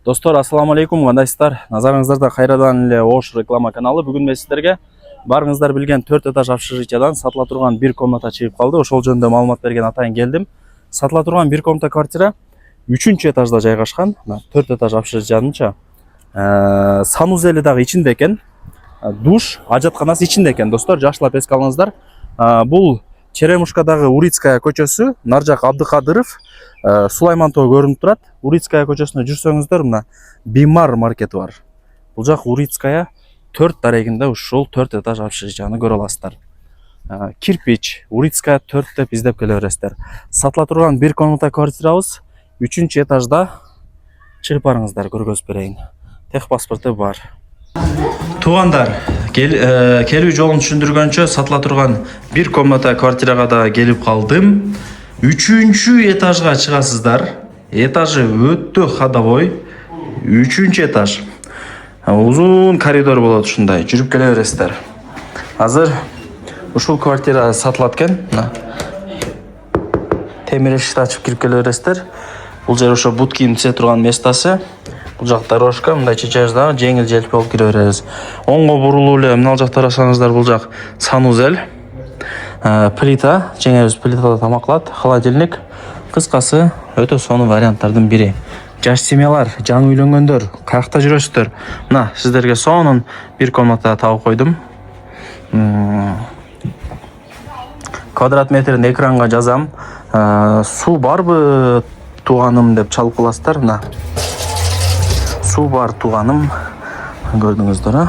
Достор, ассаламу алейкум, кандайсыздар? Назарыңыздарда кайрадан эле Ош реклама каналы. Бүгүн мен сиздерге барыңыздар билген 4 этаж общежитиядан сатыла турган бир комната чыгып калды. Ошол жөнүндө маалымат берген атайын келдим. Сатыла турган бир комната квартира 3-этажда жайгашкан. 4 этаж общежитиянынча санузели дагы ичинде экен. Душ, ажатканасы ичинде экен. Достор, жакшылап эске алыңыздар. Бул Черемушкадагы Урицкая көчөсү, нар жак Абдыкадыров, Сулайман тоо көрүнүп турат. Урицкая көчөсүнө жүрсөңүздөр, мына Бимар маркети бар. Бул жак Урицкая 4 дарегинде ушул 4 этаж общежитияны көрө аласыздар. Кирпич, Урицкая 4 деп издеп келе бересиздер. Сатыла турган бир комната квартирабыз 3-этажда. Чыгып барыңыздар, көргөзүп берейин. Тех паспорту бар. Туугандар, келүү жолун түшүндүргөнчө сатыла турган бир комната квартирага да келип калдым. 3-этажга чыгасыздар. Этажы өтө ходовой. 3-этаж. Узун коридор болот ушундай. Жүрүп келе бересиздер. Азыр ушул квартира сатылат экен. Темир эшикти ачып кирип келе бересиздер. Бул жер ошо бут кийим тизе турган местасы. Бул жак дорожка, мындай чечеждагы жеңил желпи болуп кире беребиз. Оңго бурулуп эле мына жакта карасаңыздар, бул жак санузел. Плита, жеңебиз плитада тамак кылат, холодильник. Кыскасы, өтө сонун варианттардын бири. Жаш семьялар, жаңы үйлөнгөндөр, каякта жүрөсүздөр? Мына сиздерге сонун бир комната табып койдум. Квадрат метрин экранга жазам. Суу барбы тууганым деп чалып каласыздар. Мына суу бар тууганым. Көрдүңүздөр,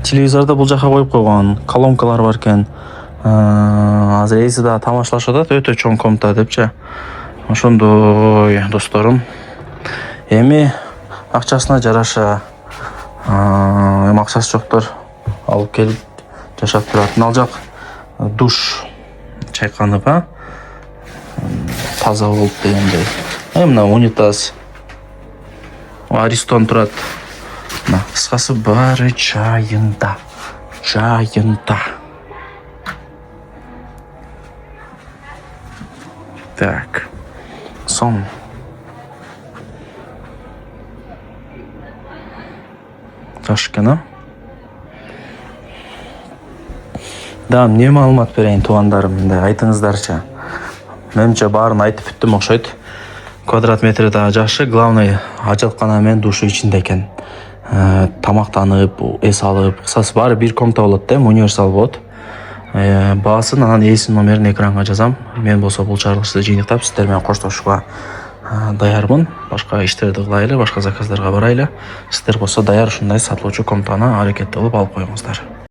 телевизордо бул жака коюп койгон, колонкалар бар экен. Азыр эси да тамашалашып атат, өтө чоң комната депчи. Ошондой, досторум. Эми акчасына жараша, эми акчасы жоктор алып келип жашап турат. Мына жак душ чайканып, таза болуп дегендей. Мына унитаз, Аристон турат. Мына кыскасы баары жайында. Так. Сон. Ташкана. Да, эмне маалымат берейин туугандарым, айтыңыздарчы. Менимче баарын айтып бүттүм окшойт. Квадрат метри да жакшы, главный ажаткана менен душу ичинде экен. Тамактанып, эс алып, кысасы баары бир комната болот да, универсал болот. Баасын, анан эсин номерин экранга жазам. Мен болсо бул чарылышты жыйынтап сиздер менен коштошууга даярмын. Башка иштерди кылайлы, башка заказдарга барайлы. Сиздер болсо даяр ушундай сатылуучу комнатаны аракет кылып алып коюңуздар.